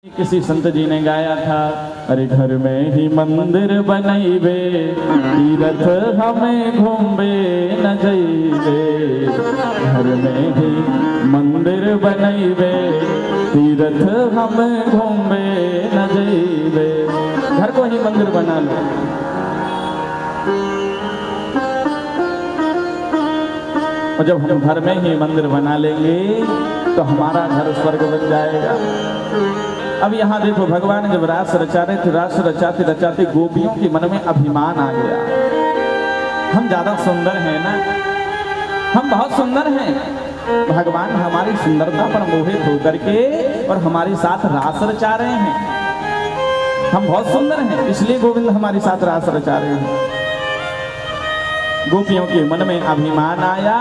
किसी संत जी ने गाया था, अरे घर में ही मंदिर बनैबे, तीरथ हमें घूमबे न जइबे। घर में ही मंदिर बनैबे, तीरथ हमें घूमबे न जइबे। घर को ही मंदिर बना लो। और जब हम घर में ही मंदिर बना लेंगे तो हमारा घर स्वर्ग बन जाएगा। अब यहाँ देखो, भगवान जब रास रचा रहे थे, रास रचाते रचाते गोपियों के मन में अभिमान आ गया। हम ज्यादा सुंदर हैं ना, हम बहुत सुंदर हैं। भगवान हमारी सुंदरता पर मोहित होकर के और हमारे साथ रास रचा रहे हैं। हम बहुत सुंदर हैं, इसलिए गोविंद हमारे साथ रास रचा रहे हैं। गोपियों के मन में अभिमान आया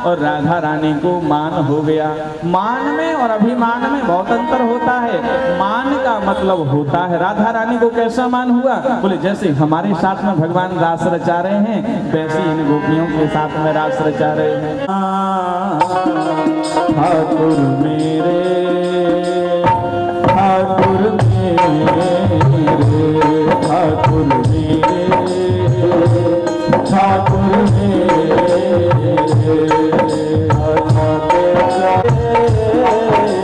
और राधा रानी को मान हो गया। मान में और अभिमान में बहुत अंतर होता है। मान का मतलब होता है, राधा रानी को कैसा मान हुआ, बोले जैसे हमारे साथ में भगवान रास रचा रहे हैं, वैसे इन गोपियों के साथ में रास रचा रहे हैं। ठाकुर मेरे, ठाकुर मेरे, ठाकुर मेरे, ठाकुर ठाकुर मेरे,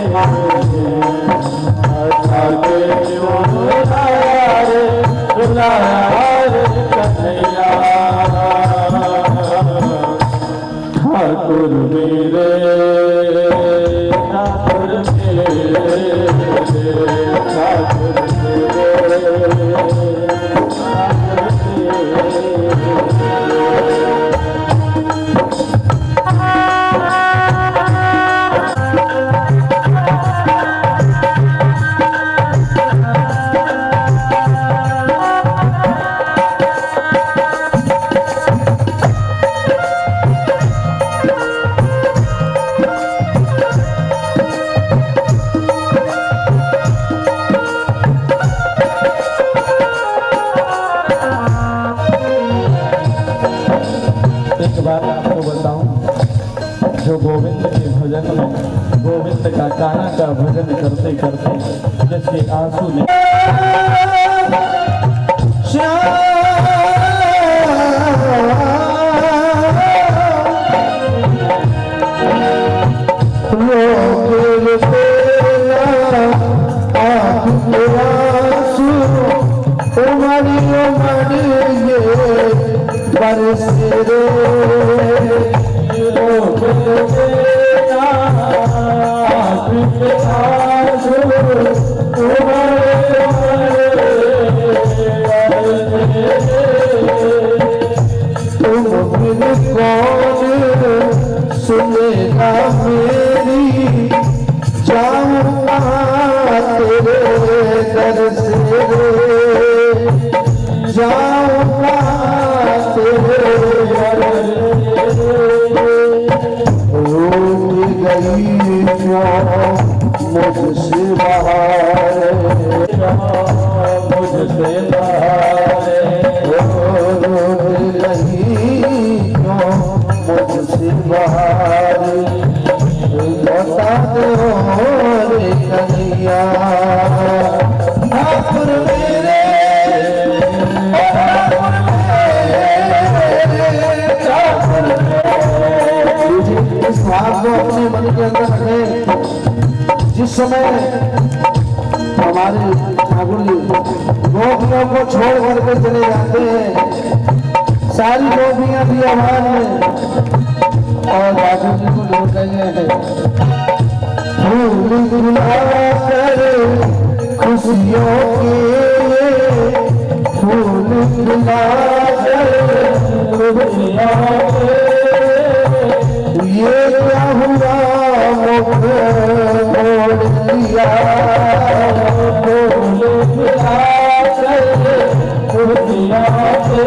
ठाकुर मेरे, ठाकुर गोविंद का काना का भजन करते करते जिसके आंसू ने सुनेगा मेरी, जाऊंगा तेरे दर से, जाऊंगा तेरे दर से। रूठ गई क्यों मुझसे बाहर, मुझसे बाहर, रूठ गई क्यों मुझसे बाहर, बता दो रे कन्हैया। ठाकुर मेरे, ठाकुर मेरे। इस भाव को अपने मन के अंदर रखें। जिस समय हमारे ठाकुर जी गोपियों को छोड़ करके चले जाते हैं, सारी गोपियां भी आवाज में और राजू जी को लौट गए हैं। फूल खिलाकर खुशियों के, फूल खिलाकर खुशियों के, ये क्या हुआ मुख मोड़ दिया। फूल खिलाकर खुशियों के,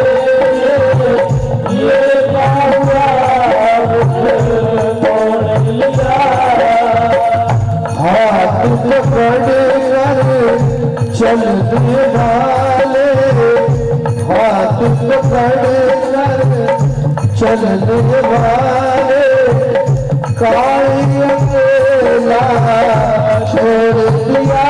ये क्या हुआ हाथ पकड़ कर चलने वाले, हाथ पकड़ कर चलने वाले, काई अकेला छोड़ दिया।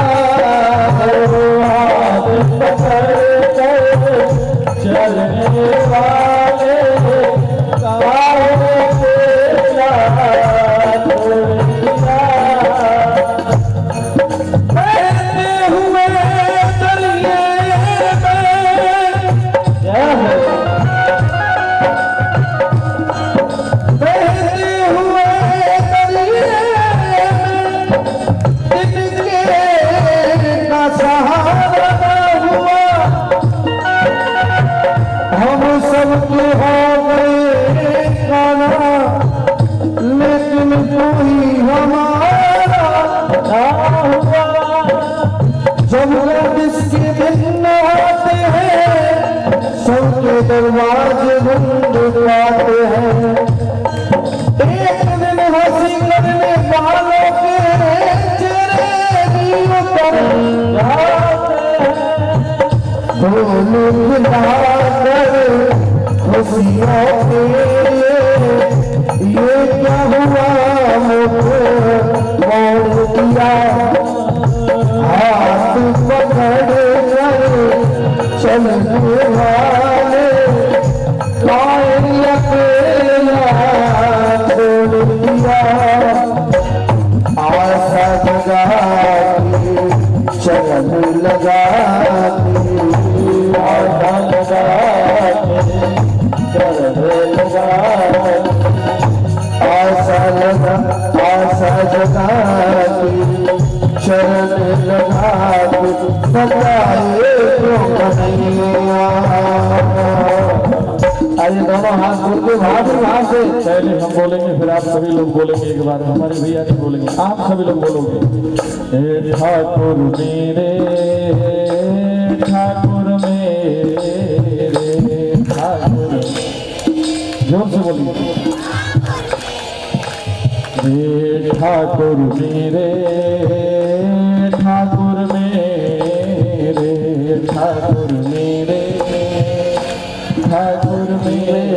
सब लोग इसके भिन्न होते हैं, सबके दरवाजे बंद पाते हैं। एक दिन हंसी करने वालों के चेहरे भी उतर जाते हैं। फूल खिलाकर खुशियों के ये क्या हुआ मुझे मोड़ दिया। हाथ पकड़ कर चलने वाले कायल अकेला छोड़ दिया। आशा जगा के चलने लगा, आशा जगा के चलने लगा। आशा जगा के चलने लगा, बताए क्यों कन्हैया। आइए दोनों हाथ जोड़ के वहां से पहले हम बोलेंगे, फिर आप सभी लोग बोलेंगे। एक बार हमारे भैया नहीं बोलेंगे, आप सभी लोग बोलोगे। हे ठाकुर मेरे, ठाकुर मेरे, ठाकुर, जोर से बोलिए। हे ठाकुर मेरे, ठाकुर मेरे, ठाकुर मेरे, ठाकुर मेरे।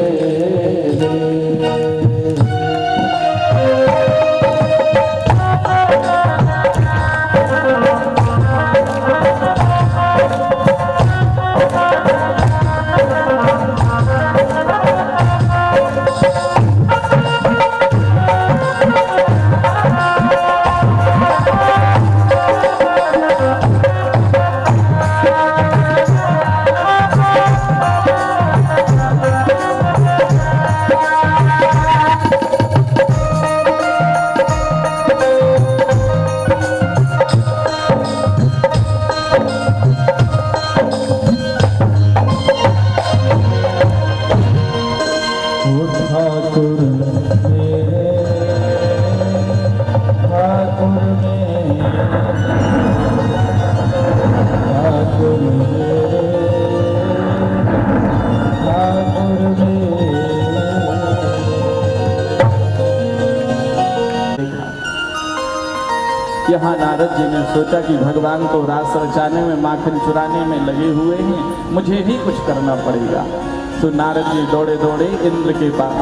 यहाँ नारद जी ने सोचा कि भगवान तो रास रचाने में, माखन चुराने में लगे हुए हैं, मुझे ही कुछ करना पड़ेगा। तो नारद जी दौड़े दौड़े इंद्र के पास,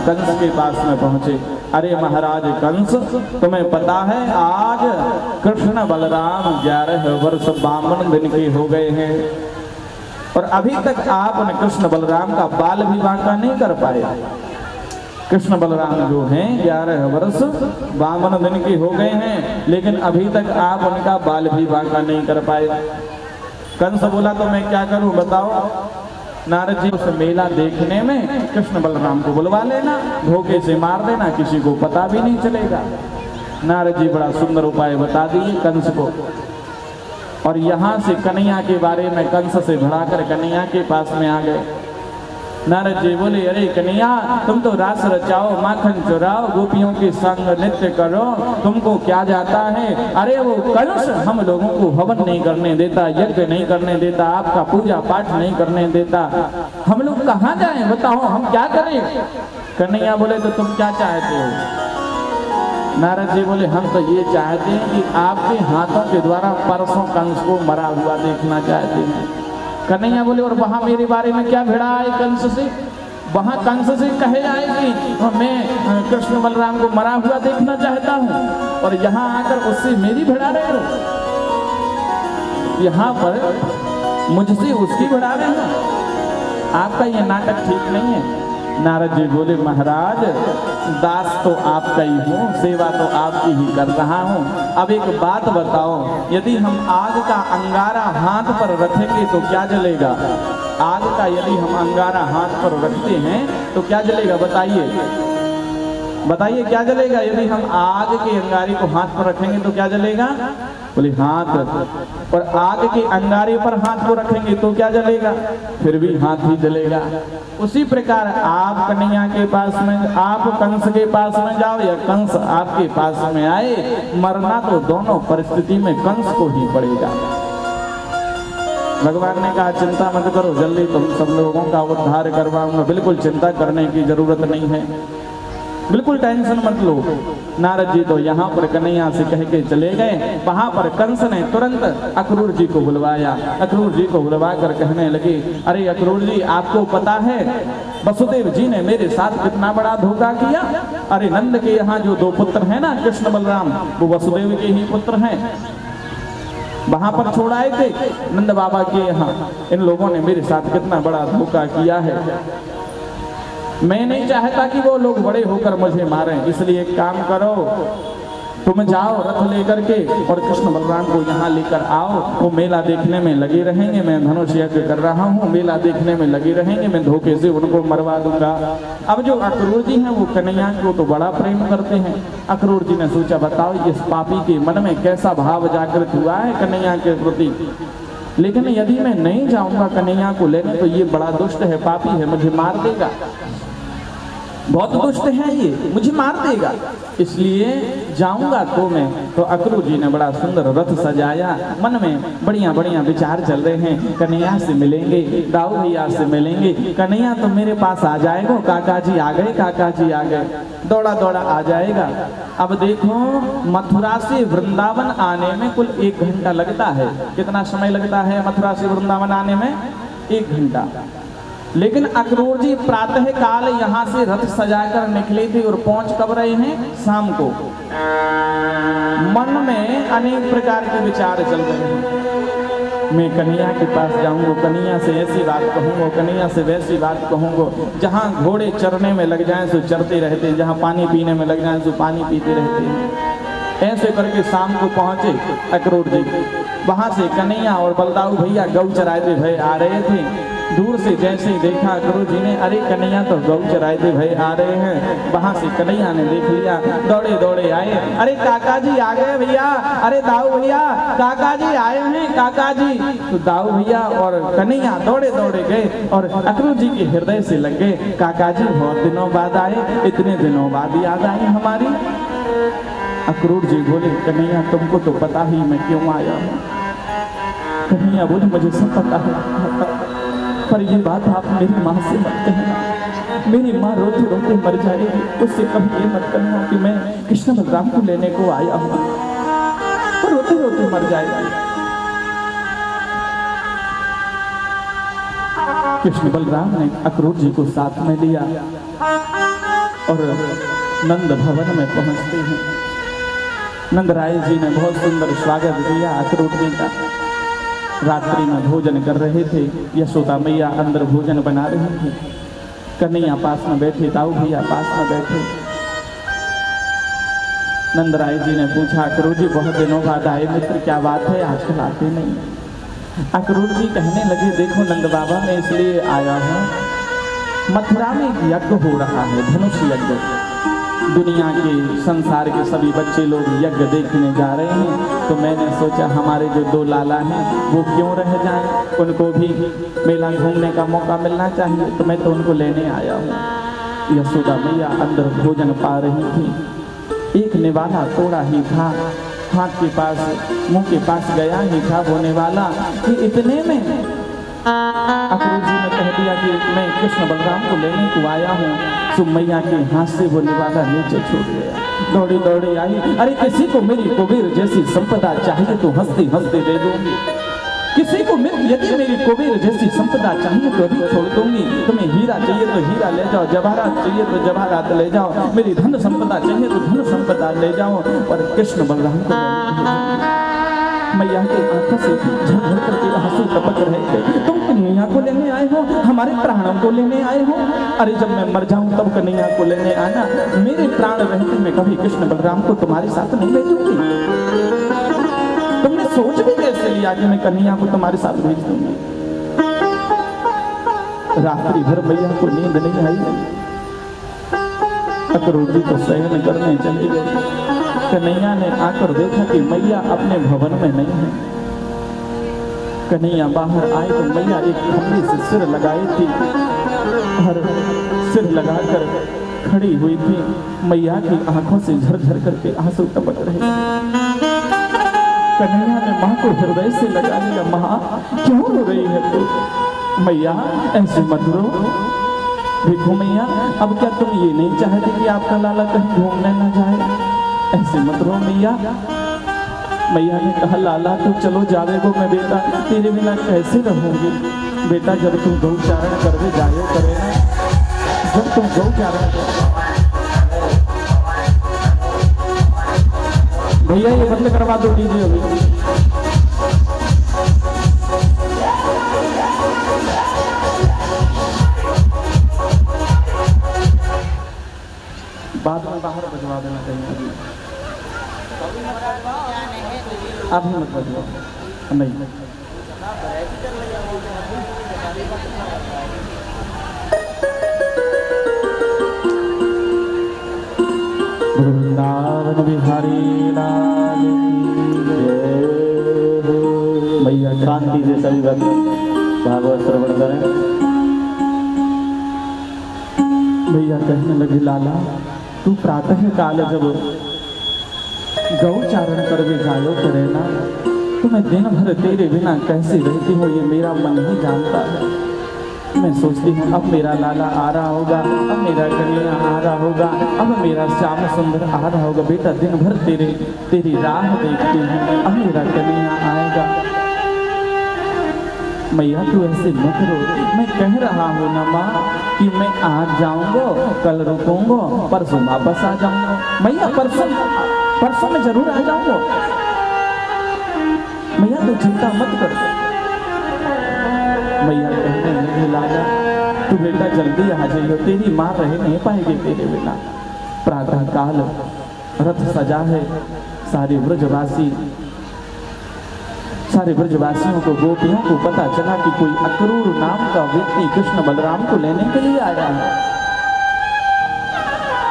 कंस के पास में पहुंचे। अरे महाराज कंस, तुम्हें पता है आज कृष्ण बलराम 11 वर्ष 52 दिन के हो गए हैं और अभी तक आपने कृष्ण बलराम का बाल विवाह का नहीं कर पाया। कृष्ण बलराम जो हैं 11 वर्ष 52 दिन के हो गए हैं, लेकिन अभी तक आप उनका बाल विवाह का नहीं कर पाए। कंस बोला तो मैं क्या करूं बताओ। नारद जी उस मेला देखने में कृष्ण बलराम को बुलवा लेना, धोखे से मार देना, किसी को पता भी नहीं चलेगा। नारद जी बड़ा सुंदर उपाय बता दिए कंस को। और यहाँ से कन्हैया के बारे में कंस से भड़ाकर कन्हैया के पास में आ गए। नारद जी बोले, अरे कन्हैया, तुम तो रास रचाओ, माखन चुराओ, गोपियों के संग नृत्य करो, तुमको क्या जाता है। अरे वो कंस हम लोगों को हवन नहीं करने देता, यज्ञ नहीं करने देता, आपका पूजा पाठ नहीं करने देता, हम लोग कहाँ जाएं बताओ, हम क्या करें। कन्हैया बोले, तो तुम क्या चाहते हो। नारद जी बोले, हम तो ये चाहते हैं कि आपके हाथों के द्वारा परसों कंस को मरा हुआ देखना चाहते हैं। कन्हैया बोले, और वहां मेरे बारे में क्या भिड़ा है कंस से। वहां कंस से कहे जाए कि मैं कृष्ण बलराम को मरा हुआ देखना चाहता हूं, और यहाँ आकर उससे मेरी भिड़ा रहे हो। यहाँ पर मुझसे उसकी भिड़ा रहे हो। आपका ये नाटक ठीक नहीं है। नारद जी बोले, महाराज दास तो आपका ही हूँ, सेवा तो आपकी ही कर रहा हूँ। अब एक बात बताओ, यदि हम आग का अंगारा हाथ पर रखेंगे तो क्या जलेगा। आग का यदि हम अंगारा हाथ पर रखते हैं तो क्या जलेगा बताइए, बताइए क्या जलेगा। यदि हम आग के अंगारे को हाथ पर रखेंगे तो क्या जलेगा। बोले हाथ, और आग के अंगारे पर हाथ को रखेंगे तो क्या जलेगा, फिर भी हाथ ही जलेगा। उसी प्रकार आप कन्हैया के पास में, आप कंस के पास में जाओ या कंस आपके पास में आए, मरना तो दोनों परिस्थिति में कंस को ही पड़ेगा। भगवान ने कहा चिंता मत करो, जल्दी तुम सब लोगों का उद्धार करवाऊंगा, बिल्कुल चिंता करने की जरूरत नहीं है, बिल्कुल टेंशन मत लो। नारद जी तो यहाँ पर कन्हैया से कह के चले गए। वहां पर कंस ने तुरंत अक्रूर जी को बुलवाया। अक्रूर जी को बुलवा कर कहने लगे, अरे अक्रूर जी, आपको पता है वसुदेव जी ने मेरे साथ कितना बड़ा धोखा किया। अरे नंद के यहाँ जो दो पुत्र हैं ना, कृष्ण बलराम, वो वसुदेव के ही पुत्र हैं। वहां पर छोड़ आए थे नंद बाबा के यहाँ। इन लोगों ने मेरे साथ कितना बड़ा धोखा किया है। मैं नहीं चाहता कि वो लोग बड़े होकर मुझे मारें, इसलिए एक काम करो, तुम जाओ रथ लेकर के और कृष्ण बलराम को यहाँ लेकर आओ। वो मेला देखने में लगे रहेंगे, मैं धनुष यज्ञ कर रहा हूँ, मेला देखने में लगे रहेंगे, मैं धोखे से उनको मरवा दूंगा। अब जो अक्रूर जी हैं वो कन्हैया को तो बड़ा प्रेम करते हैं। अक्रूर जी ने सोचा, बताओ इस पापी के मन में कैसा भाव जागृत हुआ है कन्हैया के प्रति, लेकिन यदि मैं नहीं जाऊंगा कन्हैया को लेने तो ये बड़ा दुष्ट है, पापी है, मुझे मार देगा, बहुत दुष्ट है ये, मुझे मार देगा, इसलिए जाऊंगा तो मैं। तो अक्रूर जी ने बड़ा सुंदर रथ सजाया, मन में बढ़िया बढ़िया विचार चल रहे हैं। कन्हैया से मिलेंगे, दाऊ भैया से मिलेंगे, कन्हैया तो मेरे पास आ जाएगा, काका जी आ गए, काका जी आ गए, दौड़ा दौड़ा आ जाएगा। अब देखो मथुरा से वृंदावन आने में कुल 1 घंटा लगता है। कितना समय लगता है मथुरा से वृंदावन आने में? 1 घंटा। लेकिन अक्रूर जी प्रातः काल यहाँ से रथ सजाकर निकले थे और पहुंच कब रहे हैं? शाम को। मन में अनेक प्रकार के विचार चल रहे हैं। मैं कन्हैया के पास जाऊंगा, कन्हैया से ऐसी बात कहूंगा, कन्हैया से वैसी बात कहूंगा। जहाँ घोड़े चरने में लग जाएं सो चरते रहते हैं, जहाँ पानी पीने में लग जाएं सो पानी पीते रहते हैं। ऐसे करके शाम को पहुंचे अक्रूर जी। वहां से कन्हैया और बलदाऊ भैया गौ चराते भय आ रहे थे। दूर से जैसे ही देखा अक्रूर जी ने, अरे कन्हैया तो गौ चराते भय आ रहे हैं। वहां से कन्हैया ने देख लिया, दौड़े दौड़े आए, अरे काका जी आ गए भैया, अरे दाऊ भैया, काका जी आए हैं, काका जी। तो दाऊ भैया और कन्हैया दौड़े दौड़े गए और अक्रूर जी के हृदय से लग गए। काका जी बहुत दिनों बाद आए, इतने दिनों बाद याद आई हमारी। अक्रूर जी बोले, कन्हैया तुमको तो पता ही मैं क्यों आया हूँ। कन्हैया बोले, मुझे सब पता है, पर ये बात आप मेरी माँ से मत कहना, मेरी माँ रोते रोते मर जाएगी, उससे कभी ये मत कहना कि मैं कृष्ण बलराम को लेने को आया हूँ, वो रोते रोते मर जाएगी। कृष्ण बलराम ने अक्रूर जी को साथ में लिया और नंद भवन में पहुंचते हैं। नंदराय जी ने बहुत सुंदर स्वागत किया अक्रूर जी का। रात्रि में भोजन कर रहे थे, यशोदा मैया अंदर भोजन बना रही थी, कन्हैया पास में बैठे, दाऊ भैया पास में बैठे। नंदराय जी ने पूछा, अक्रूर जी बहुत दिनों बाद आए मित्र, क्या बात है, आजकल आते नहीं? अक्रूर जी कहने लगे, देखो नंद बाबा, मैं इसलिए आया हूँ, मथुरा में एक यज्ञ हो रहा है, धनुष यज्ञ। दुनिया के संसार के सभी बच्चे लोग यज्ञ देखने जा रहे हैं, तो मैंने सोचा हमारे जो 2 लाला हैं वो क्यों रह जाएं, उनको भी मेला घूमने का मौका मिलना चाहिए, तो मैं तो उनको लेने आया हूँ। यशोदा मैया अंदर भोजन पा रही थी, एक निवाला तोड़ा ही था, हाथ के पास मुंह के पास गया ही था वो निवाला कि इतने में अक्रूर जी ने कह दिया कि मैं कृष्ण बलराम को लेने को आया हूँ। तो मैया के हाथ से वो निवाला नीचे छूट गया। दौड़ी दौड़ी आई, अरे किसी को मेरी कुबेर जैसी संपदा चाहिए तो हंसते हंसते दे दूंगी, किसी को यदि मेरी कुबेर जैसी संपदा चाहिए तो अभी छोड़ दूंगी, तुम्हें हीरा चाहिए तो हीरा ले जाओ, जवाहरात चाहिए तो जवाहरात ले जाओ, मेरी धन संपदा चाहिए तो धन संपदा ले जाओ, और कृष्ण बलराम को मैया के आंखों से झरझर करके आंसू टपक रहे थे। तुम कन्हैया को लेने आए हो, हमारे प्राणों को लेने आए हो? अरे जब मैं मर जाऊं तब कन्हैया को लेने आना, मेरे प्राण रहते मैं कभी कृष्ण बलराम को तुम्हारे साथ नहीं भेजूंगी। तुमने सोच भी कैसे लिया कि मैं कन्हैया को तुम्हारे साथ भेज दूंगी? रात्रि भर मैया को नींद नहीं आई। अक्रूर जी तो शयन करने चली गई। कन्हैया ने आकर देखा कि मैया अपने भवन में नहीं है। कन्हैया बाहर आए तो मैया एक खंभे से सिर लगाई थी और सिर लगाकर खड़ी हुई थी। मैया की आंखों से झरझर करके आंसू टपक रहे थे। कन्हैया ने माँ को हृदय से लगा लिया। माँ क्यों रो रही है तू? मैया ऐसे मत रो। देखो मैया, अब क्या तुम ये नहीं चाहते कि आपका लाला कहीं घूमने न जाए? ऐसे मत रो मैया। मैया ने कहा लाला तो चलो जावे को, मैं बेटा तेरे बिना कैसे रहूंगी? बेटा जब तुम गौचारण करके जायो करे ना, जब तुम गौचारण, भैया ये बंद करवा दो डीजे अभी। बाद में बाहर बजवा देना चाहिए, अभी मत बजवाओ। नहीं वृंदावन बिहारी लाल की जय। भैया शांति से सभी भक्त भागवत श्रवण करें। भैया कहने लगे लाला तू प्रातः काल जब गौचारण करके जायो करे ना, तो मैं दिन भर तेरे बिना कैसे रहती हूँ ये मेरा मन ही जानता है। मैं सोचती हूँ अब मेरा लाला आ रहा होगा, अब मेरा कन्हैया आ रहा होगा, अब मेरा श्याम सुंदर आ रहा होगा। बेटा दिन भर तेरी राह देखती हूँ, अब मेरा कन्हैया आएगा। मैया तू ऐसे मत रो, मैं कह रहा हूँ ना माँ कि मैं आज जाऊंगा, कल रुकूंगा, परसों वापस आ जाऊंगा। मैया परसों में जरूर आ जाऊंगा। मैया तू चिंता मत कर। मैया कहने लगी लाला तू बेटा जल्दी आ जाइयो, तेरी माँ रह नहीं पाएगी तेरे बिना। प्रातः काल रथ सजा है, सारे ब्रजवासियों को, गोपियों को पता चला कि कोई अक्रूर नाम का व्यक्ति कृष्ण बलराम को लेने के लिए आया है।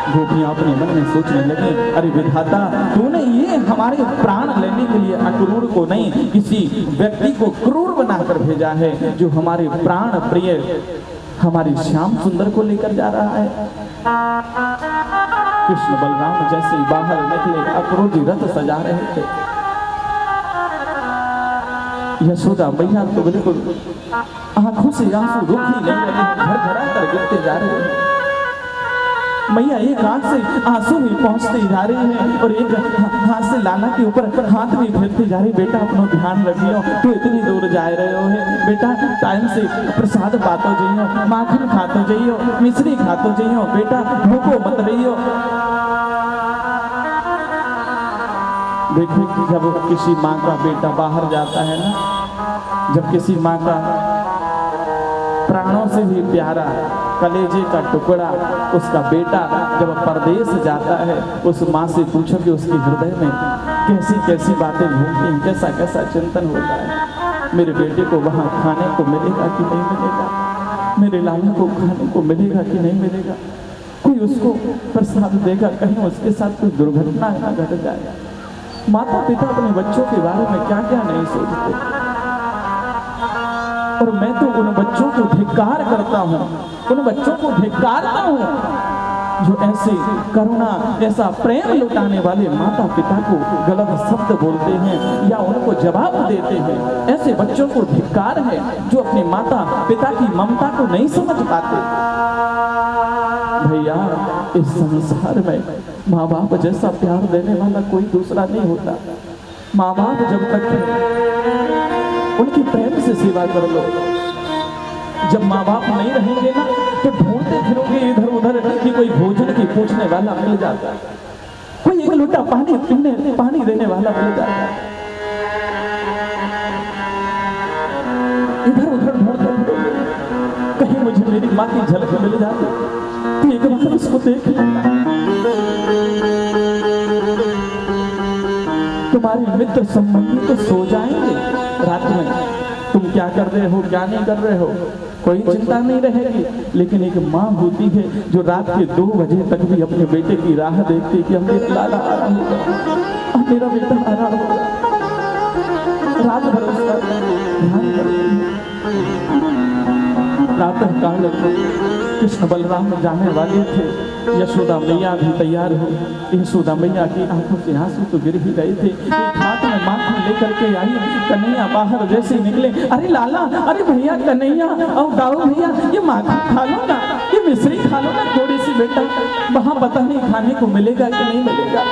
गोपियां अपने मन में सोचने लगी अरे विधाता तूने ये हमारे प्राण लेने के लिए अक्रूर को नहीं, किसी व्यक्ति को क्रूर बनाकर भेजा है जो हमारे प्राण प्रिय हमारे श्याम सुंदर को लेकर जा रहा है। कृष्ण बलराम जैसे बाहर निकले, अक्रूर जी रथ सजा रहे थे। यशोदा मैया तो बिल्कुल आंखों से आंसू रुक ही नहीं रहे, झरझरा कर गिरते जा रहे हैं। मैया एक आंख से आंसू भी पहुंचते जा रही है और एक हाथ से लाला के ऊपर हाथ भी फेरती जा रही। बेटा अपना ध्यान रखियो, तू इतनी दूर जा रहे हो है बेटा, टाइम से प्रसाद पातो जाइयो, माखन खातो जाइयो, मिश्री खातो जाइयो, बेटा भूखो मत रहियो। देखो कि जब किसी माँ का बेटा बाहर जाता है ना, जब किसी माँ का प्राणों से भी प्यारा कलेजे का टुकड़ा उसका बेटा जब परदेश जाता है, उस माँ से पूछो कि उसके हृदय में कैसी कैसी बातें घूमती हैं, कैसा कैसा चिंतन होता है। मेरे बेटे को वहाँ खाने को मिलेगा कि नहीं मिलेगा, मेरे लाला को खाने को मिलेगा कि नहीं मिलेगा, कोई उसको प्रसाद देगा, कहीं उसके साथ कोई दुर्घटना ना घट जाए। माता पिता अपने बच्चों के बारे में क्या क्या नहीं सोचते। और मैं तो उन बच्चों को धिक्कार करता हूँ, उन बच्चों को धिक्कारता हूँ जो ऐसे करुणा, ऐसा प्रेम लुटाने वाले माता पिता को गलत शब्द बोलते हैं या उनको जवाब देते हैं। ऐसे बच्चों को धिक्कार है जो अपने माता पिता की ममता को नहीं समझ पाते। भैया इस संसार में माँ बाप जैसा प्यार देने वाला कोई दूसरा नहीं होता। माँ बाप जब तक उनकी प्रेम से सेवा कर लो, जब माँ बाप नहीं रहेंगे ना तो ढूंढते फिरोगे इधर उधर कि कोई भोजन की पूछने वाला मिल जाता है, कोई एक लोटा पानी देने वाला मिल जाता है। इधर उधर ढूंढते फिरोगे, कहीं मुझे मेरी माँ की झलक मिल जाती तो एक बार उसको देख लेना। तुम्हारे मित्र संबंधी तो सो जाएंगे रात में, तुम क्या कर रहे हो क्या नहीं कर रहे हो कोई चिंता नहीं रहेगी, लेकिन एक माँ होती है जो रात के 2 बजे तक भी अपने बेटे की राह देखती है कि हम मेरा लाला आ रहा होगा, अब मेरा बेटा आ रहा होगा। रात भर उसका ध्यान करती है। प्रातः काल कृष्ण बलराम जाने वाले थे, यशोदा मैया भी तैयार हुई। यशोदा मैया की आंखों से आंसू तो गिर ही गए थे। एक हाथ में माखन लेकर के आई। कन्हैया बाहर जैसे निकले, अरे लाला, अरे भैया कन्हैया और दाऊ भैया, ये माखन खा लो ना, ये मिश्री खा लो ना थोड़ी सी बेटा, वहां पता नहीं खाने को मिलेगा कि नहीं मिलेगा,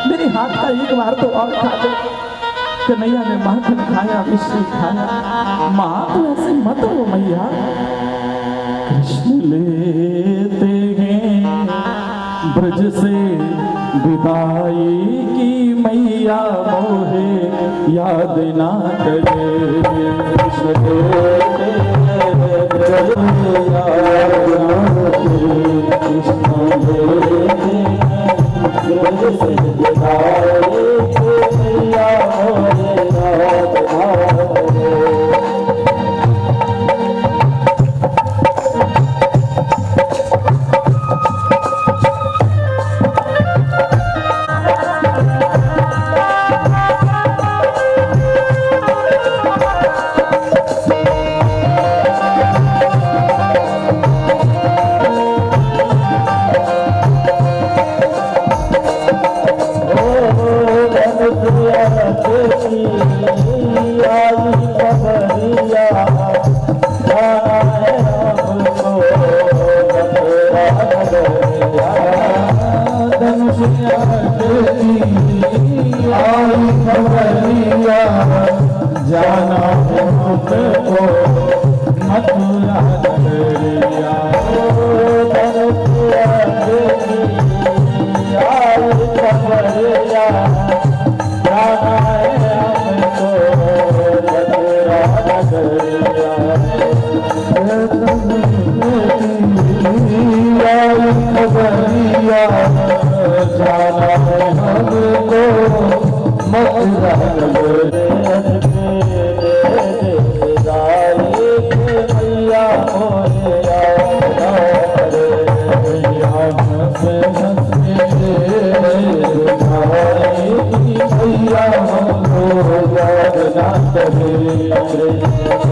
मेरे हाथ का एक बार तो और खा दो। कन्हैया ने माखन खाया, मिश्री खाया। माँ तो ऐसे मत हो मैया, कृष्ण लेते हैं ब्रज से विदाई की, मैया मोहे याद ना करे। कृष्ण लेते हैं ब्रज से याद ना करे, कृष्ण लेते हैं ब्रज से विदाई की, मैया मोहे याद ना करे। जाना है मुझको मथुरा नगरिया, जाना है हमको मथुरा नगरिया। जाना है हमको मथुरा नगरिया। याद ना करे।